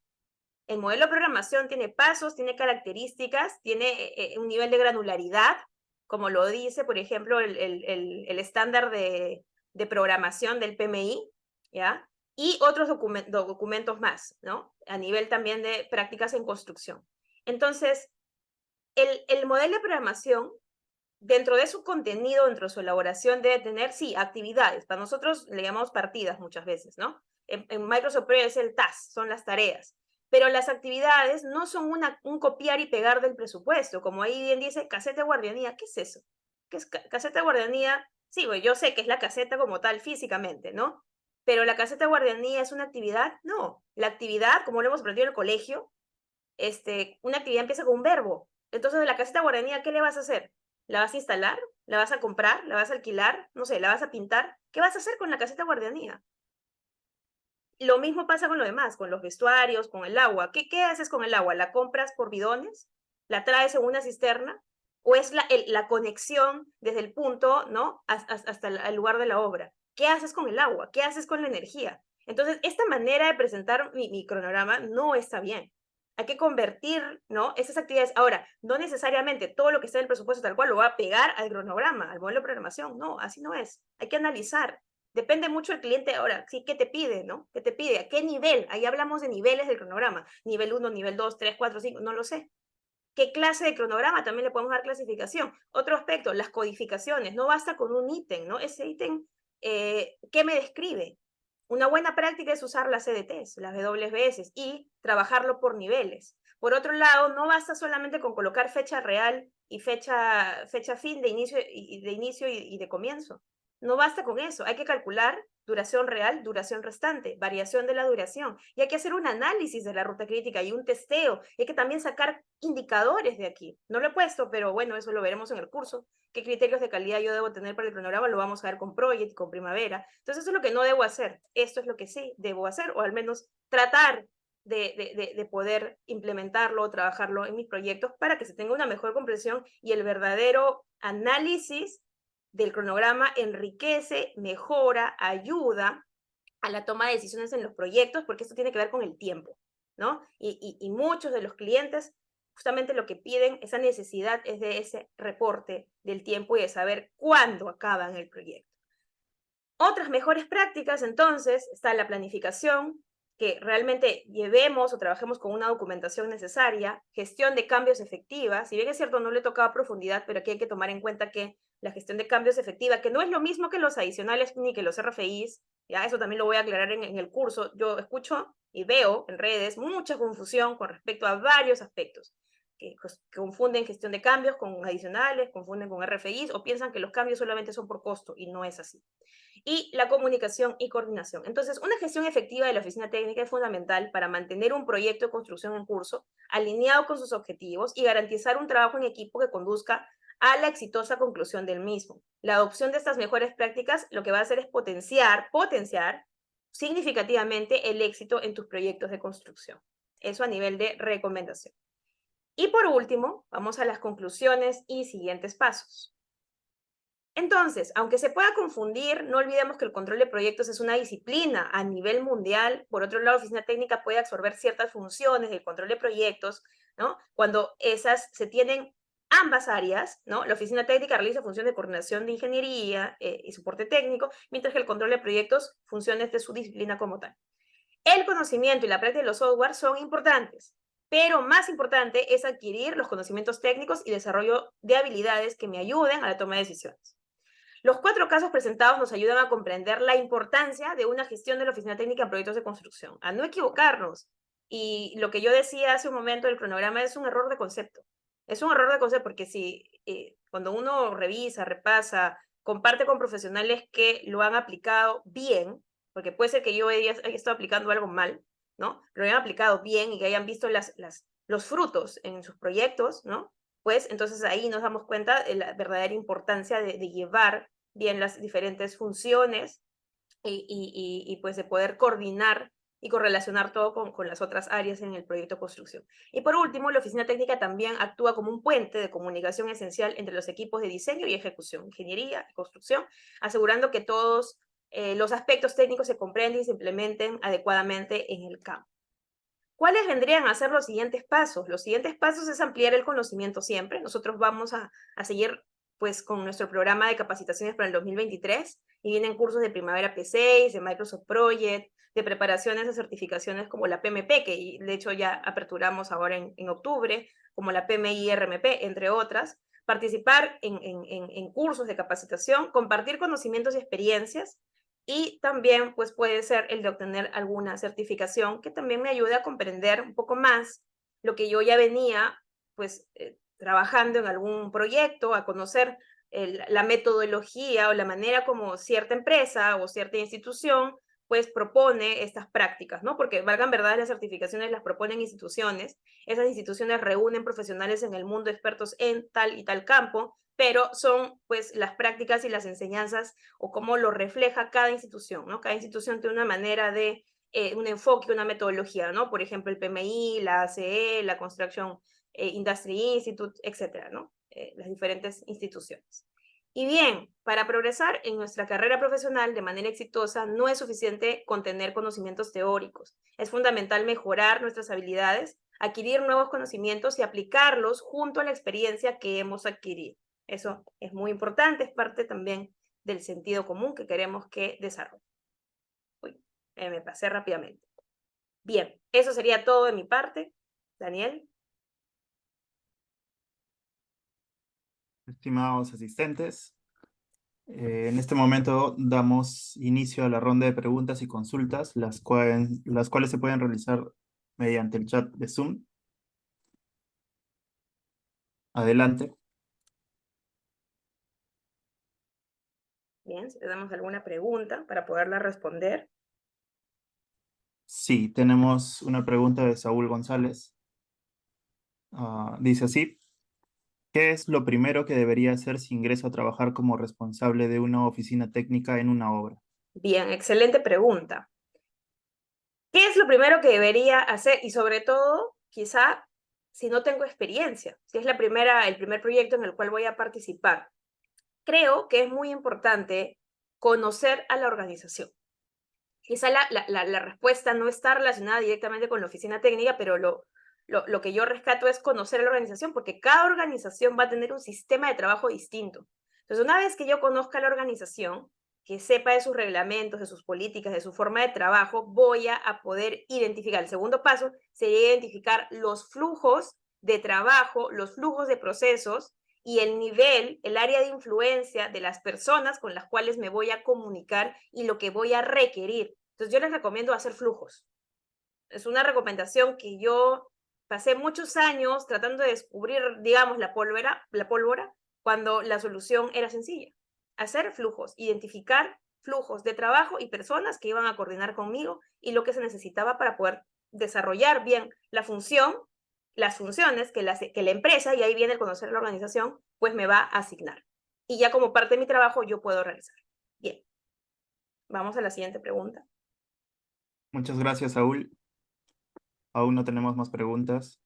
El modelo de programación tiene pasos, tiene características, tiene un nivel de granularidad, como lo dice, por ejemplo, el estándar de programación del PMI, ¿ya? Y otros documentos más, ¿no? A nivel también de prácticas en construcción. Entonces, el modelo de programación dentro de su contenido, dentro de su elaboración, debe tener, sí, actividades. Para nosotros le llamamos partidas muchas veces, ¿no? En Microsoft Project es el task, son las tareas. Pero las actividades no son un copiar y pegar del presupuesto, como ahí bien dice, caseta de guardianía. ¿Qué es eso? ¿Qué es caseta de guardianía? Sí, pues yo sé que es la caseta como tal físicamente, ¿no? Pero la caseta de guardianía es una actividad, no. La actividad, como lo hemos aprendido en el colegio, una actividad empieza con un verbo. Entonces, de la caseta de guardería, ¿qué le vas a hacer? ¿La vas a instalar? ¿La vas a comprar? ¿La vas a alquilar? No sé, ¿la vas a pintar? ¿Qué vas a hacer con la caseta de guardería? Lo mismo pasa con lo demás, con los vestuarios, con el agua. ¿Qué haces con el agua? ¿La compras por bidones? ¿La traes en una cisterna? ¿O es la conexión desde el punto, ¿no? Hasta el lugar de la obra? ¿Qué haces con el agua? ¿Qué haces con la energía? Entonces, esta manera de presentar mi cronograma no está bien. Hay que convertir, ¿no? Esas actividades. Ahora, no necesariamente todo lo que está en el presupuesto tal cual lo va a pegar al cronograma, al modelo de programación. No, así no es. Hay que analizar. Depende mucho del cliente ahora, sí, ¿qué te pide, no? ¿Qué te pide? ¿A qué nivel? Ahí hablamos de niveles del cronograma. Nivel 1, nivel 2, 3, 4, 5, no lo sé. ¿Qué clase de cronograma? También le podemos dar clasificación. Otro aspecto, las codificaciones. No basta con un ítem, ¿no? Ese ítem, ¿qué me describe? Una buena práctica es usar las CDTs, las WBS, y trabajarlo por niveles. Por otro lado, no basta solamente con colocar fecha real y fecha fin de inicio y de comienzo. No basta con eso, hay que calcular duración real, duración restante, variación de la duración, y hay que hacer un análisis de la ruta crítica y un testeo, y hay que también sacar indicadores de aquí. No lo he puesto, pero bueno, eso lo veremos en el curso. ¿Qué criterios de calidad yo debo tener para el cronograma? Lo vamos a ver con Project, con Primavera. Entonces, eso es lo que no debo hacer. Esto es lo que sí debo hacer, o al menos tratar de poder implementarlo o trabajarlo en mis proyectos para que se tenga una mejor comprensión y el verdadero análisis del cronograma enriquece, mejora, ayuda a la toma de decisiones en los proyectos, porque esto tiene que ver con el tiempo, ¿no? Y muchos de los clientes justamente lo que piden, esa necesidad es de ese reporte del tiempo y de saber cuándo acaban el proyecto. Otras mejores prácticas, entonces, está la planificación, que realmente llevemos o trabajemos con una documentación necesaria, gestión de cambios efectiva, si bien es cierto no le tocaba profundidad, pero aquí hay que tomar en cuenta que la gestión de cambios efectiva, que no es lo mismo que los adicionales ni que los RFIs, ya eso también lo voy a aclarar en el curso, yo escucho y veo en redes mucha confusión con respecto a varios aspectos, que confunden gestión de cambios con adicionales, confunden con RFIs o piensan que los cambios solamente son por costo y no es así. Y la comunicación y coordinación. Entonces, una gestión efectiva de la oficina técnica es fundamental para mantener un proyecto de construcción en curso, alineado con sus objetivos y garantizar un trabajo en equipo que conduzca a la exitosa conclusión del mismo. La adopción de estas mejores prácticas lo que va a hacer es potenciar significativamente el éxito en tus proyectos de construcción. Eso a nivel de recomendación. Y por último, vamos a las conclusiones y siguientes pasos. Entonces, aunque se pueda confundir, no olvidemos que el control de proyectos es una disciplina a nivel mundial. Por otro lado, la oficina técnica puede absorber ciertas funciones del control de proyectos, ¿no? Cuando esas se tienen ambas áreas, ¿no? La oficina técnica realiza funciones de coordinación de ingeniería y soporte técnico, mientras que el control de proyectos, funciones de su disciplina como tal. El conocimiento y la práctica de los software son importantes, pero más importante es adquirir los conocimientos técnicos y desarrollo de habilidades que me ayuden a la toma de decisiones. Los 4 casos presentados nos ayudan a comprender la importancia de una gestión de la oficina técnica en proyectos de construcción, a no equivocarnos. Y lo que yo decía hace un momento del cronograma es un error de concepto. Es un error de concepto porque si cuando uno revisa, repasa, comparte con profesionales que lo han aplicado bien, porque puede ser que yo haya estado aplicando algo mal, ¿no? Lo hayan aplicado bien y que hayan visto los frutos en sus proyectos, ¿no? Pues entonces ahí nos damos cuenta de la verdadera importancia de llevar bien las diferentes funciones y pues de poder coordinar y correlacionar todo con las otras áreas en el proyecto de construcción. Y por último, la oficina técnica también actúa como un puente de comunicación esencial entre los equipos de diseño y ejecución, ingeniería y construcción, asegurando que todos los aspectos técnicos se comprenden y se implementen adecuadamente en el campo. ¿Cuáles vendrían a ser los siguientes pasos? Los siguientes pasos es ampliar el conocimiento siempre. Nosotros vamos a seguir pues con nuestro programa de capacitaciones para el 2023 y vienen cursos de Primavera P6, de Microsoft Project, de preparaciones de certificaciones como la PMP, que de hecho ya aperturamos ahora en octubre, como la PMI RMP, entre otras, participar en cursos de capacitación, compartir conocimientos y experiencias, y también pues puede ser el de obtener alguna certificación que también me ayude a comprender un poco más lo que yo ya venía pues trabajando en algún proyecto, a conocer la metodología o la manera como cierta empresa o cierta institución pues propone estas prácticas, ¿no? Porque valgan verdad, las certificaciones las proponen instituciones, esas instituciones reúnen profesionales en el mundo expertos en tal y tal campo, pero son pues las prácticas y las enseñanzas o cómo lo refleja cada institución, ¿no? Cada institución tiene una manera de, un enfoque, una metodología, ¿no? Por ejemplo, el PMI, la ACE, la Construction Industry Institute, etcétera, ¿no? Las diferentes instituciones. Y bien, para progresar en nuestra carrera profesional de manera exitosa, no es suficiente con tener conocimientos teóricos. Es fundamental mejorar nuestras habilidades, adquirir nuevos conocimientos y aplicarlos junto a la experiencia que hemos adquirido. Eso es muy importante, es parte también del sentido común que queremos que desarrolle. Uy, me pasé rápidamente. Bien, eso sería todo de mi parte. Daniel. Estimados asistentes, en este momento damos inicio a la ronda de preguntas y consultas, las cuales se pueden realizar mediante el chat de Zoom. Adelante. Bien, si tenemos alguna pregunta para poderla responder. Sí, tenemos una pregunta de Saúl González. Dice así: ¿qué es lo primero que debería hacer si ingreso a trabajar como responsable de una oficina técnica en una obra? Bien, excelente pregunta. ¿Qué es lo primero que debería hacer? Y sobre todo, quizá, si no tengo experiencia, si es el primer proyecto en el cual voy a participar. Creo que es muy importante conocer a la organización. Quizá la respuesta no está relacionada directamente con la oficina técnica, pero lo que yo rescato es conocer a la organización, porque cada organización va a tener un sistema de trabajo distinto. Entonces, una vez que yo conozca la organización, que sepa de sus reglamentos, de sus políticas, de su forma de trabajo, voy a poder identificar. El segundo paso sería identificar los flujos de trabajo, los flujos de procesos y el nivel, el área de influencia de las personas con las cuales me voy a comunicar y lo que voy a requerir. Entonces yo les recomiendo hacer flujos. Es una recomendación que yo pasé muchos años tratando de descubrir, digamos, la pólvora, cuando la solución era sencilla. Hacer flujos, identificar flujos de trabajo y personas que iban a coordinar conmigo y lo que se necesitaba para poder desarrollar bien la función, las funciones que la empresa, y ahí viene el conocer la organización, pues me va a asignar. Y ya como parte de mi trabajo yo puedo realizar. Bien, vamos a la siguiente pregunta. Muchas gracias, Saúl. Aún no tenemos más preguntas.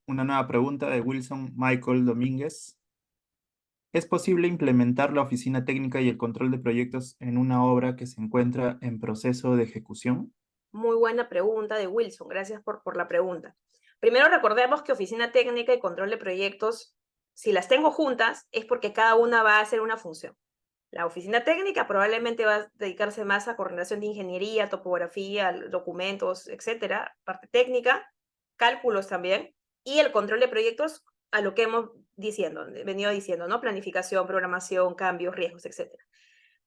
Una nueva pregunta de Wilson Michael Domínguez. ¿Es posible implementar la oficina técnica y el control de proyectos en una obra que se encuentra en proceso de ejecución? Muy buena pregunta de Wilson, gracias por la pregunta. Primero recordemos que oficina técnica y control de proyectos, si las tengo juntas, es porque cada una va a hacer una función. La oficina técnica probablemente va a dedicarse más a coordinación de ingeniería, topografía, documentos, etcétera, parte técnica, cálculos también, y el control de proyectos a lo que hemos venido diciendo, ¿no? Planificación, programación, cambios, riesgos, etcétera.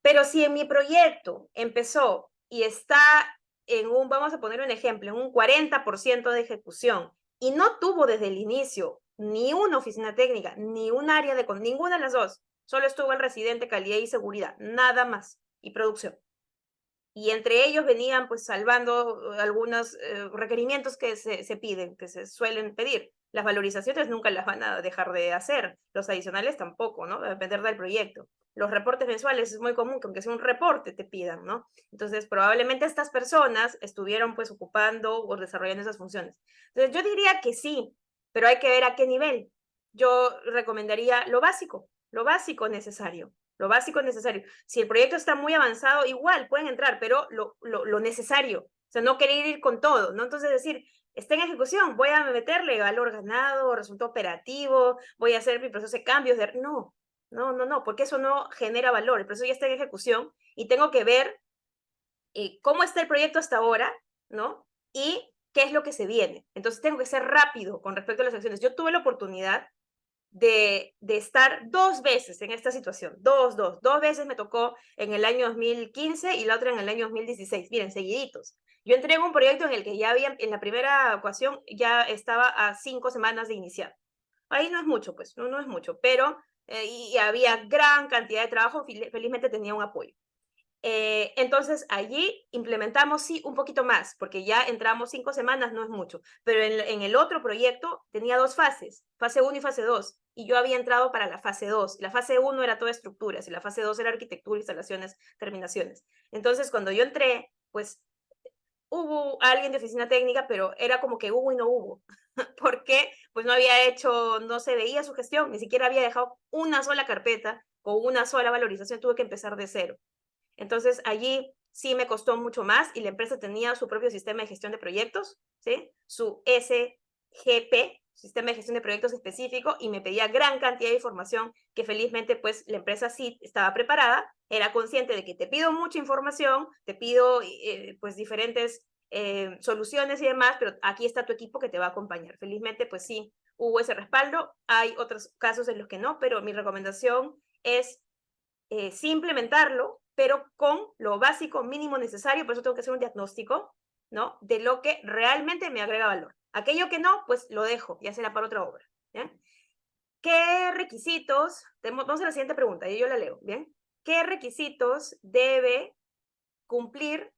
Pero si en mi proyecto empezó y está vamos a poner un ejemplo, en un 40% de ejecución y no tuvo desde el inicio ni una oficina técnica, ni un área ninguna de las dos, solo estuvo el residente, calidad y seguridad, nada más, y producción. Y entre ellos venían pues salvando algunos requerimientos que se piden, que se suelen pedir. Las valorizaciones nunca las van a dejar de hacer, los adicionales tampoco, ¿no? Va a depender del proyecto. Los reportes mensuales es muy común que aunque sea un reporte te pidan, ¿no? Entonces probablemente estas personas estuvieron pues ocupando o desarrollando esas funciones. Entonces yo diría que sí, pero hay que ver a qué nivel. Yo recomendaría lo básico necesario. Lo básico necesario. Si el proyecto está muy avanzado, igual pueden entrar, pero lo necesario. O sea, no querer ir con todo, ¿no? Entonces decir, está en ejecución, voy a meterle valor ganado, resultado operativo, voy a hacer mi proceso de cambios. No, porque eso no genera valor. El proceso ya está en ejecución y tengo que ver cómo está el proyecto hasta ahora ¿no? Y qué es lo que se viene. Entonces tengo que ser rápido con respecto a las acciones. Yo tuve la oportunidad de estar 2 veces en esta situación, 2 veces me tocó en el año 2015 y la otra en el año 2016, miren, seguiditos. Yo entré en un proyecto en el que ya había, en la primera ocasión, ya estaba a 5 semanas de iniciar. Ahí no es mucho, pues, no es mucho, pero y había gran cantidad de trabajo, felizmente tenía un apoyo. Entonces allí implementamos, sí, un poquito más, porque ya entramos 5 semanas, no es mucho, pero en el otro proyecto tenía 2 fases, fase 1 y fase 2, y yo había entrado para la fase 2. La fase 1 era toda estructuras y la fase 2 era arquitectura, instalaciones, terminaciones. Entonces, cuando yo entré, pues hubo alguien de oficina técnica, pero era como que hubo y no hubo. Porque pues no había hecho, no se veía su gestión, ni siquiera había dejado una sola carpeta con una sola valorización, tuve que empezar de cero. Entonces, allí sí me costó mucho más y la empresa tenía su propio sistema de gestión de proyectos, ¿sí? Su SGP, sistema de gestión de proyectos específico, y me pedía gran cantidad de información que felizmente pues la empresa sí estaba preparada, era consciente de que te pido mucha información, te pido pues diferentes soluciones y demás, pero aquí está tu equipo que te va a acompañar. Felizmente pues sí, hubo ese respaldo, hay otros casos en los que no, pero mi recomendación es sí implementarlo, pero con lo básico mínimo necesario, por eso tengo que hacer un diagnóstico, ¿no? De lo que realmente me agrega valor. Aquello que no, pues lo dejo, ya será para otra obra, ¿ya? ¿Qué requisitos? Vamos a la siguiente pregunta, y yo la leo, ¿bien? ¿Qué requisitos debe cumplir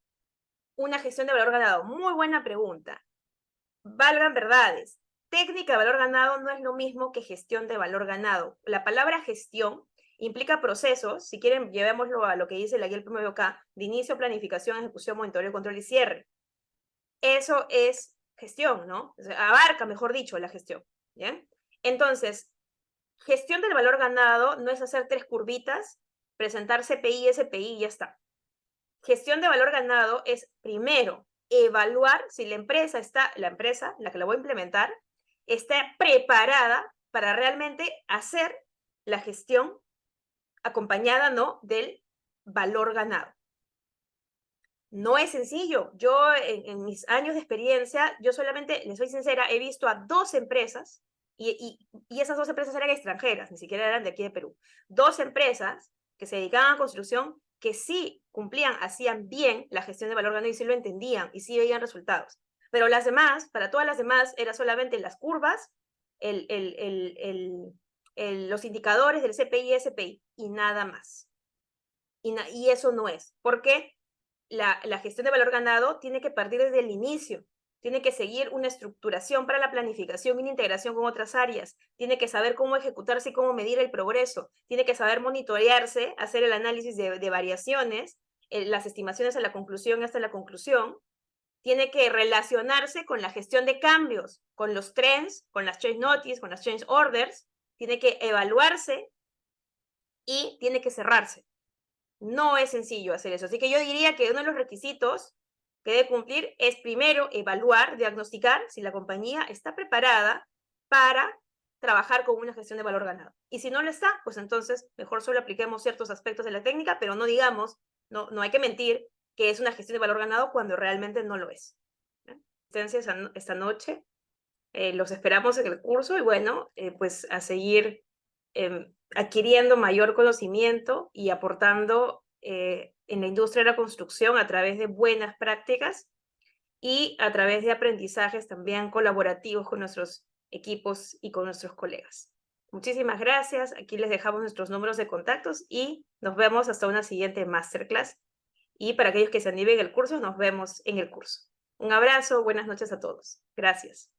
una gestión de valor ganado? Muy buena pregunta. Valgan verdades. Técnica de valor ganado no es lo mismo que gestión de valor ganado. La palabra gestión implica procesos, si quieren llevémoslo a lo que dice la guía del PMBOK, de inicio, planificación, ejecución, monitoreo, control y cierre. Eso es gestión, ¿no? O sea, abarca, mejor dicho, la gestión, ¿bien? Entonces, gestión del valor ganado no es hacer 3 curvitas, presentar CPI, SPI y ya está. Gestión de valor ganado es, primero, evaluar si la empresa, la que la voy a implementar, está preparada para realmente hacer la gestión acompañada, ¿no?, del valor ganado. No es sencillo. Yo, en mis años de experiencia, yo solamente, les soy sincera, he visto a 2 empresas, y esas 2 empresas eran extranjeras, ni siquiera eran de aquí de Perú. 2 empresas que se dedicaban a construcción, que sí cumplían, hacían bien la gestión de valor ganado y sí lo entendían y sí veían resultados. Pero las demás, para todas las demás, era solamente las curvas, los indicadores del CPI y SPI y nada más. Y eso no es. ¿Por qué? La gestión de valor ganado tiene que partir desde el inicio, tiene que seguir una estructuración para la planificación y una integración con otras áreas, tiene que saber cómo ejecutarse y cómo medir el progreso, tiene que saber monitorearse, hacer el análisis de variaciones, las estimaciones a la conclusión hasta la conclusión, tiene que relacionarse con la gestión de cambios, con los trends, con las change notice, con las change orders, tiene que evaluarse y tiene que cerrarse. No es sencillo hacer eso. Así que yo diría que uno de los requisitos que debe cumplir es primero evaluar, diagnosticar si la compañía está preparada para trabajar con una gestión de valor ganado. Y si no lo está, pues entonces mejor solo apliquemos ciertos aspectos de la técnica, pero no digamos, no hay que mentir que es una gestión de valor ganado cuando realmente no lo es. Entonces, esta noche los esperamos en el curso y bueno, pues a seguir adquiriendo mayor conocimiento y aportando en la industria de la construcción a través de buenas prácticas y a través de aprendizajes también colaborativos con nuestros equipos y con nuestros colegas. Muchísimas gracias. Aquí les dejamos nuestros números de contactos y nos vemos hasta una siguiente masterclass. Y para aquellos que se animen el curso, nos vemos en el curso. Un abrazo, buenas noches a todos. Gracias.